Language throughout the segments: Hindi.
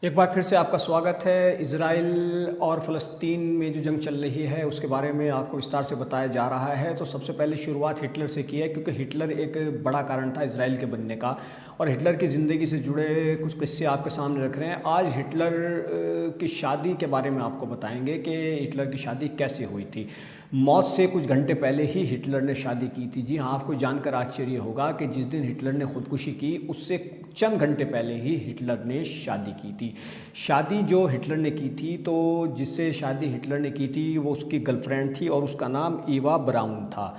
एक बार फिर से आपका स्वागत है। इज़राइल और फ़लस्तीन में जो जंग चल रही है उसके बारे में आपको विस्तार से बताया जा रहा है। तो सबसे पहले शुरुआत हिटलर से की है, क्योंकि हिटलर एक बड़ा कारण था इज़राइल के बनने का, और हिटलर की ज़िंदगी से जुड़े कुछ किस्से आपके सामने रख रहे हैं। आज हिटलर की शादी के बारे में आपको बताएंगे कि हिटलर की शादी कैसे हुई थी। मौत से कुछ घंटे पहले ही हिटलर ने शादी की थी। जी हाँ, आपको जानकर आश्चर्य होगा कि जिस दिन हिटलर ने खुदकुशी की उससे चंद घंटे पहले ही हिटलर ने शादी की थी। शादी जो हिटलर ने की थी, तो जिससे शादी हिटलर ने की थी वो उसकी गर्लफ्रेंड थी और उसका नाम ईवा ब्राउन था।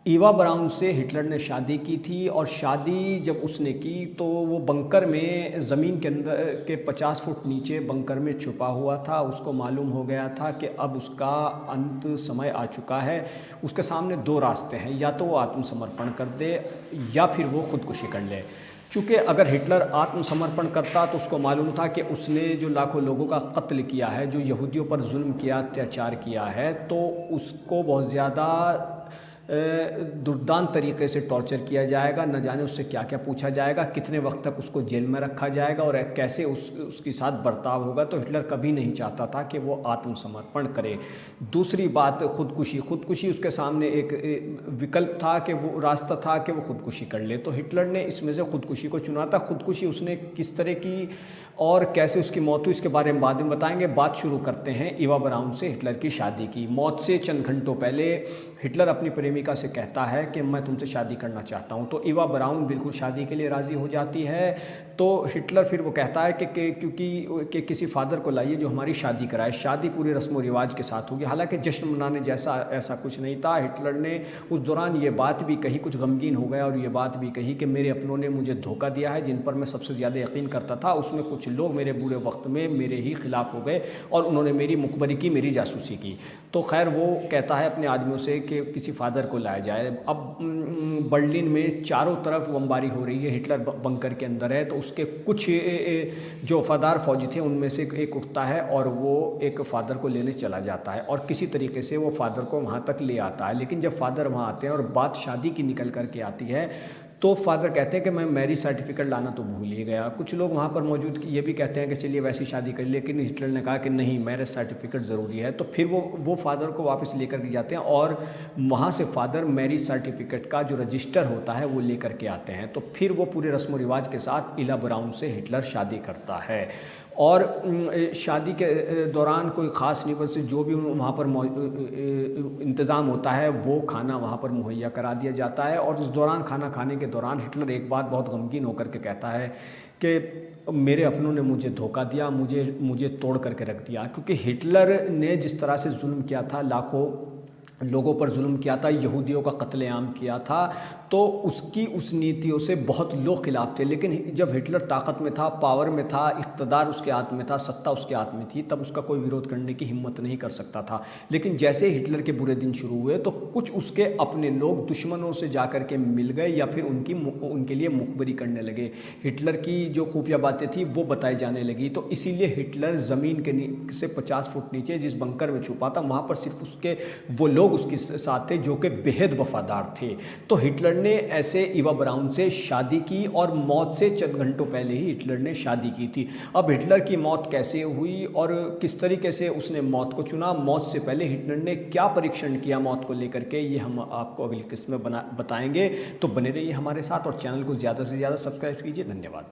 ईवा ब्राउन से हिटलर ने शादी की थी, और शादी जब उसने की तो वो बंकर में ज़मीन के अंदर के 50 फुट नीचे बंकर में छुपा हुआ था। उसको मालूम हो गया था कि अब उसका अंत समय आ चुका है। उसके सामने दो रास्ते हैं, या तो वो आत्मसमर्पण कर दे या फिर वो खुदकुशी कर ले। चूँकि अगर हिटलर आत्मसमर्पण करता तो उसको मालूम था कि उसने जो लाखों लोगों का कत्ल किया है, जो यहूदियों पर जुल्म किया, अत्याचार किया है, तो उसको बहुत ज़्यादा दुर्दांत तरीके से टॉर्चर किया जाएगा। न जाने उससे क्या क्या पूछा जाएगा, कितने वक्त तक उसको जेल में रखा जाएगा और कैसे उसके साथ बर्ताव होगा। तो हिटलर कभी नहीं चाहता था कि वो आत्मसमर्पण करे। दूसरी बात, खुदकुशी उसके सामने एक विकल्प था, कि वो रास्ता था कि वो खुदकुशी कर ले। तो हिटलर ने इसमें से खुदकुशी को चुना था। खुदकुशी उसने किस तरह की और कैसे उसकी मौत हुई इसके बारे में बाद में बताएंगे। बात शुरू करते हैं ईवा ब्राउन से हिटलर की शादी की। मौत से चंद घंटों पहले हिटलर अपनी प्रेमिका से कहता है कि मैं तुमसे शादी करना चाहता हूं। तो ईवा ब्राउन बिल्कुल शादी के लिए राज़ी हो जाती है। तो हिटलर फिर वो कहता है कि किसी फादर को लाइए जो हमारी शादी कराए। शादी पूरे रस्म व रिवाज के साथ होगी। हालांकि जश्न मनाने जैसा ऐसा कुछ नहीं था। हिटलर ने उस दौरान ये बात भी कही, कुछ गमगीन हो गया, और ये बात भी कही कि मेरे अपनों ने मुझे धोखा दिया है। जिन पर मैं सबसे ज़्यादा यकीन करता था उसमें कुछ लोग मेरे बुरे वक्त में मेरे ही खिलाफ हो गए और उन्होंने मेरी मुखबरी की, मेरी जासूसी की। तो खैर वो कहता है अपने आदमियों से कि किसी फादर को लाया जाए। अब बर्लिन में चारों तरफ बमबारी हो रही है। हिटलर बंकर के अंदर है, तो उसके कुछ जो वफादार फौजी थे उनमें से एक उठता है और वो एक फ़ादर को लेने चला जाता है, और किसी तरीके से वो फादर को वहाँ तक ले आता है। लेकिन जब फादर वहाँ आते हैं और बात शादी की निकल कर के आती है, तो फादर कहते हैं कि मैं मैरिज सर्टिफिकेट लाना तो भूल ही गया। कुछ लोग वहाँ पर मौजूद ये भी कहते हैं कि चलिए वैसी शादी कर, लेकिन हिटलर ने कहा कि नहीं, मैरिज सर्टिफिकेट ज़रूरी है। तो फिर वो फादर को वापस लेकर के जाते हैं, और वहाँ से फादर मैरिज सर्टिफिकेट का जो रजिस्टर होता है वो लेकर के आते हैं। तो फिर वो पूरे रस्म व रिवाज के साथ ईवा ब्राउन से हिटलर शादी करता है। और शादी के दौरान कोई ख़ास नहीं, बस जो भी वहाँ पर इंतज़ाम होता है वो खाना वहाँ पर मुहैया करा दिया जाता है। और इस दौरान खाना खाने के दौरान हिटलर एक बात बहुत गमगीन होकर के कहता है कि मेरे अपनों ने मुझे धोखा दिया, मुझे तोड़ करके रख दिया। क्योंकि हिटलर ने जिस तरह से जुल्म किया था, लाखों लोगों पर जुल्म किया था, यहूदियों का कत्लेआम किया था, तो उसकी उस नीतियों से बहुत लोग खिलाफ थे। लेकिन जब हिटलर ताकत में था, पावर में था, इक़्तिदार उसके हाथ में था, सत्ता उसके हाथ में थी, तब उसका कोई विरोध करने की हिम्मत नहीं कर सकता था। लेकिन जैसे हिटलर के बुरे दिन शुरू हुए तो कुछ उसके अपने लोग दुश्मनों से जाकर के मिल गए या फिर उनके लिए मुखबरी करने लगे। हिटलर की जो खुफिया बातें थी वो बताई जाने लगी। तो इसीलिए हिटलर ज़मीन के से 50 फुट नीचे जिस बंकर में छुपा था, वहाँ पर सिर्फ उसके वो लोग उसके साथ थे जो कि बेहद वफादार थे। तो हिटलर ने ऐसे ईवा ब्राउन से शादी की, और मौत से चंद घंटों पहले ही हिटलर ने शादी की थी। अब हिटलर की मौत कैसे हुई और किस तरीके से उसने मौत को चुना, मौत से पहले हिटलर ने क्या परीक्षण किया मौत को लेकर के, ये हम आपको अगली किस्त में बताएंगे। तो बने रहिए हमारे साथ और चैनल को ज़्यादा से ज़्यादा सब्सक्राइब कीजिए। धन्यवाद।